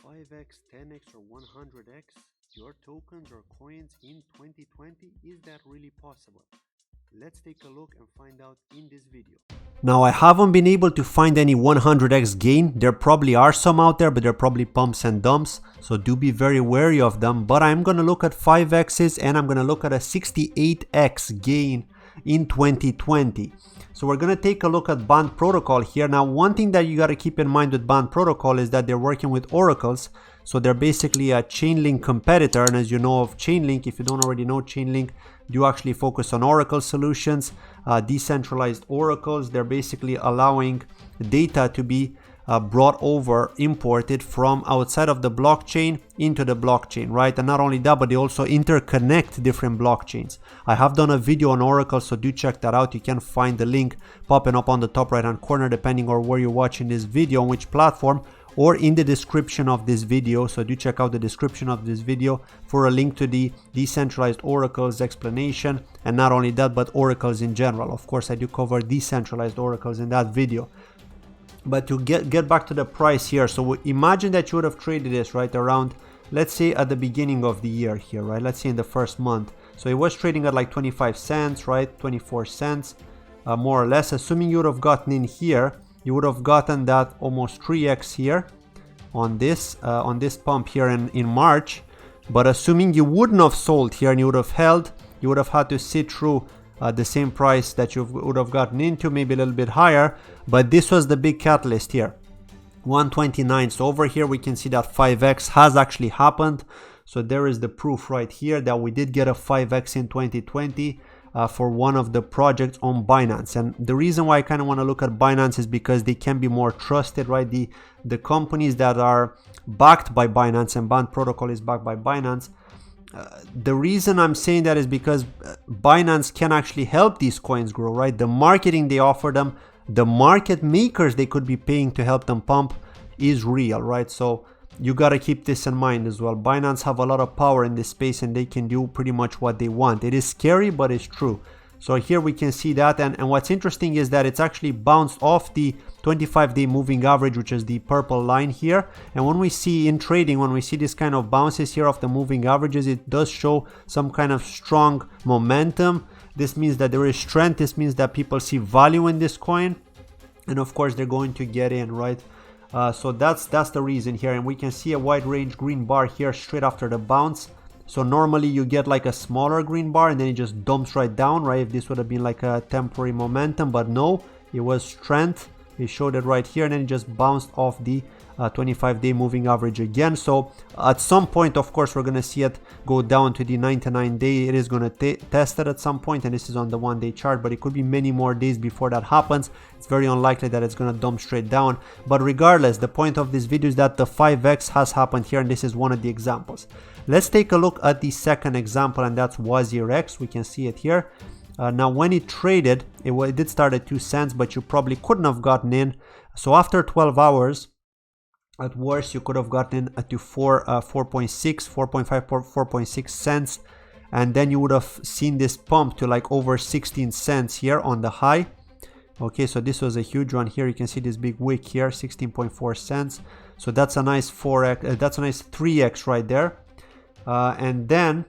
5x, 10x or 100x your tokens or coins in 2020? Is that really possible? Let's take a look and find out in this video. Now, I haven't been able to find any 100x gain. There probably are some out there, but they're probably pumps and dumps, so do be very wary of them. But I'm going to look at 5x's and I'm going to look at a 68x gain in 2020. So we're going to take a look at Band Protocol here. Now, one thing that you got to keep in mind with Band Protocol is that they're working with oracles. So they're basically a Chainlink competitor. And as you know of Chainlink, if you don't already know, Chainlink do actually focus on oracle solutions, decentralized oracles. They're basically allowing data to be brought over, imported from outside of the blockchain into the blockchain, right? And not only that, but they also interconnect different blockchains. I have done a video on Oracle, so do check that out. You can find the link popping up on the top right hand corner, depending on where you're watching this video, on which platform, or in the description of this video. So do check out the description of this video for a link to the decentralized oracles explanation. And not only that, but oracles in general. Of course, I do cover decentralized oracles in that video. But to get back to the price here, so imagine that you would have traded this right around, let's say at the beginning of the year here, right? Let's say in the first month. So it was trading at like 25 cents, right? 24 cents, more or less. Assuming you would have gotten in here, you would have gotten that almost 3x here on this pump here in March. But assuming you wouldn't have sold here and you would have held, you would have had to sit through the same price that you would have gotten into, maybe a little bit higher. But this was the big catalyst here, 129. So over here we can see that 5x has actually happened. So there is the proof right here that we did get a 5x in 2020 for one of the projects on Binance. And the reason why I kind of want to look at Binance is because they can be more trusted, right? The companies that are backed by Binance, and Band Protocol is backed by Binance. The reason I'm saying that is because Binance can actually help these coins grow, right? The marketing they offer them, the market makers they could be paying to help them pump is real, right? So you got to keep this in mind as well. Binance have a lot of power in this space and they can do pretty much what they want. It is scary, but it's true. So here we can see that, and what's interesting is that it's actually bounced off the 25-day moving average, which is the purple line here. And when we see in trading, when we see this kind of bounces here off the moving averages, it does show some kind of strong momentum. This means that there is strength. This means that people see value in this coin, and of course they're going to get in, right? So that's the reason here. And we can see a wide range green bar here straight after the bounce. So normally you get like a smaller green bar and then it just dumps right down, right? If this would have been like a temporary momentum, but no, it was strength. It showed it right here and then it just bounced off the 25-day moving average again. So at some point, of course, we're going to see it go down to the 99-day. It is going to test it at some point, and this is on the 1-day chart, but it could be many more days before that happens. It's very unlikely that it's going to dump straight down. But regardless, the point of this video is that the 5x has happened here, and this is one of the examples. Let's take a look at the second example, and that's WazirX. We can see it here. Now, when it traded, it did start at 2 cents, but you probably couldn't have gotten in. So after 12 hours, at worst, you could have gotten in to 4.6, 4.5, 4.6 cents. And then you would have seen this pump to like over 16 cents here on the high. Okay, so this was a huge one here. You can see this big wick here, 16.4 cents. So that's a nice 4x, that's a nice 3x right there. And then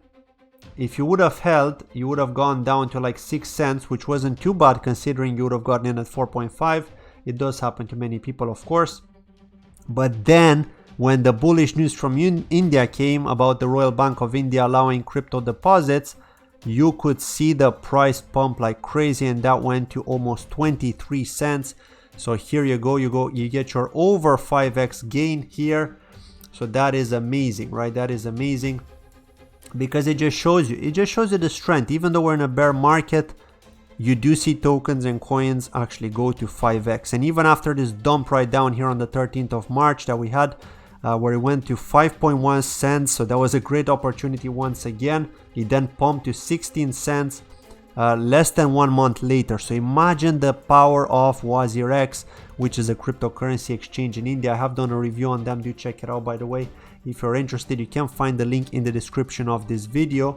if you would have held, you would have gone down to like 6 cents, which wasn't too bad considering you would have gotten in at 4.5. It does happen to many people, of course. But then when the bullish news from India came about the Royal Bank of India allowing crypto deposits, you could see the price pump like crazy, and that went to almost 23 cents. So here you go, you get your over 5x gain here. So that is amazing, right? That is amazing, because it just shows you the strength. Even though we're in a bear market, you do see tokens and coins actually go to 5x. And even after this dump right down here on the 13th of March that we had, where it went to 5.1 cents, so that was a great opportunity once again. It then pumped to 16 cents less than 1 month later. So imagine the power of WazirX, which is a cryptocurrency exchange in India. I have done a review on them. Do check it out, by the way. If you're interested, you can find the link in the description of this video.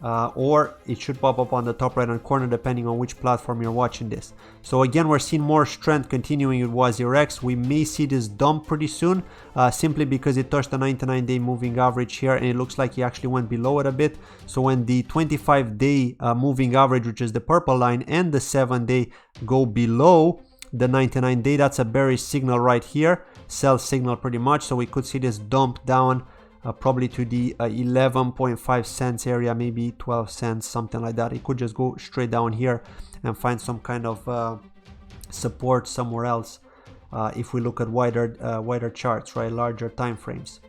or it should pop up on the top right hand corner depending on which platform you're watching this. So again, we're seeing more strength continuing with WazirX. We may see this dump pretty soon, simply because it touched the 99-day moving average here, and it looks like he actually went below it a bit. So when the 25-day moving average, which is the purple line, and the 7-day go below the 99-day, that's a bearish signal right here, sell signal pretty much. So we could see this dump down probably to the 11.5 cents area, maybe 12 cents, something like that. It could just go straight down here and find some kind of support somewhere else if we look at wider charts, right, larger time frames.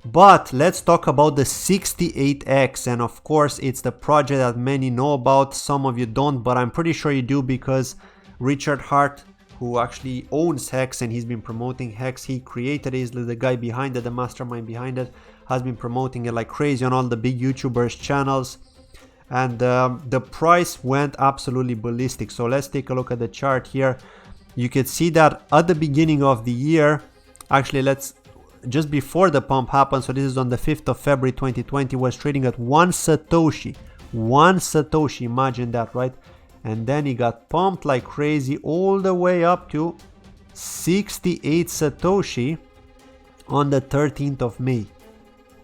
But let's talk about the 68X, and of course it's the project that many know about. Some of you don't, but I'm pretty sure you do, because Richard Hart, who actually owns Hex and he's been promoting Hex, he created it, is the guy behind it, the mastermind behind it, has been promoting it like crazy on all the big YouTubers channels, and the price went absolutely ballistic. So let's take a look at the chart here. You can see that at the beginning of the year, actually just before the pump happened, so this is on the 5th of February 2020, was trading at 1 Satoshi. 1 Satoshi, imagine that, right? And then he got pumped like crazy all the way up to 68 Satoshi on the 13th of May.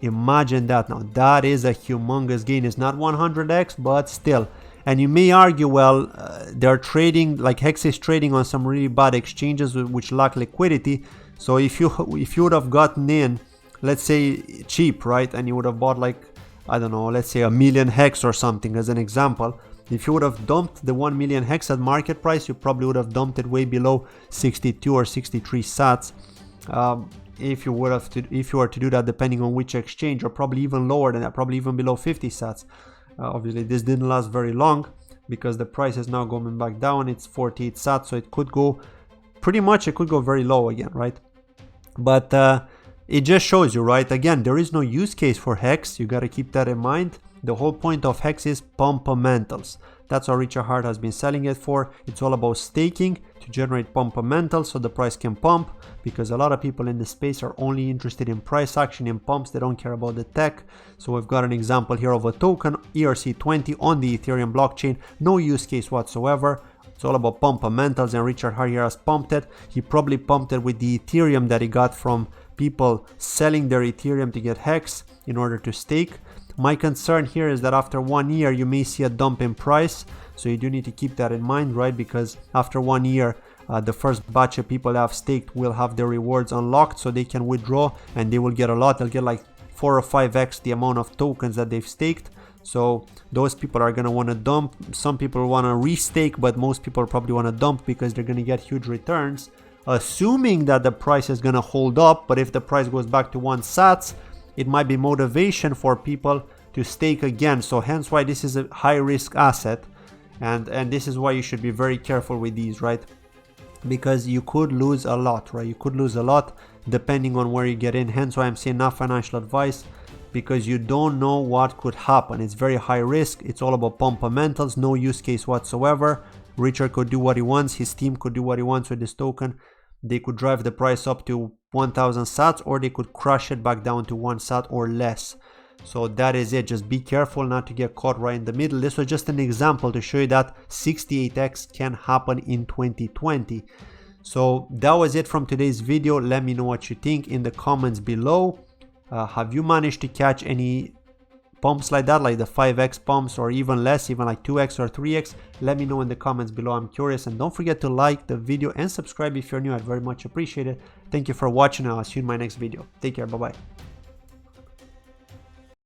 Imagine that. Now that is a humongous gain. It's not 100x, but still. And you may argue, well, they're trading, like Hex is trading on some really bad exchanges which lack liquidity. So if you would have gotten in, let's say cheap, right, and you would have bought like, I don't know, let's say 1 million Hex or something as an example. If you would have dumped the 1 million Hex at market price, you probably would have dumped it way below 62 or 63 sats. If you were to do that, depending on which exchange, or probably even lower than that, probably even below 50 sats. Obviously, this didn't last very long because the price is now going back down. It's 48 sats, so it could go pretty much. It could go very low again, right? But it just shows you, right? Again, there is no use case for Hex. You got to keep that in mind. The whole point of Hex is pump-a-mentals. That's what Richard Hart has been selling it for. It's all about staking to generate pump-a-mentals so the price can pump, because a lot of people in the space are only interested in price action, in pumps. They don't care about the tech. So we've got an example here of a token, ERC20, on the Ethereum blockchain. No use case whatsoever. It's all about pump-a-mentals, and Richard Hart here has pumped it. He probably pumped it with the Ethereum that he got from people selling their Ethereum to get Hex in order to stake. My concern here is that after 1 year you may see a dump in price, so you do need to keep that in mind, right? Because after 1 year the first batch of people that have staked will have their rewards unlocked, so they can withdraw and they will get a lot. They'll get like 4 or 5x the amount of tokens that they've staked. So those people are going to want to dump. Some people want to restake, but most people probably want to dump because they're going to get huge returns, assuming that the price is going to hold up. But if the price goes back to 1 sats, it might be motivation for people to stake again. So hence why this is a high risk asset, and this is why you should be very careful with these, right? Because you could lose a lot, right? You could lose a lot depending on where you get in. Hence why I'm saying not financial advice, because you don't know what could happen. It's very high risk. It's all about pump-a-mentals, no use case whatsoever. Richard could do what he wants, his team could do what he wants with this token. They could drive the price up to 1000 sats, or they could crush it back down to 1 sat or less. So that is it. Just be careful not to get caught right in the middle. This was just an example to show you that 68x can happen in 2020. So that was it from today's video. Let me know what you think in the comments below. Have you managed to catch any pumps like that, like the 5x pumps, or even less, even like 2x or 3x? Let me know in the comments below. I'm curious. And don't forget to like the video and subscribe if you're new. I'd very much appreciate it. Thank you for watching, and I'll see you in my next video. Take care. Bye bye.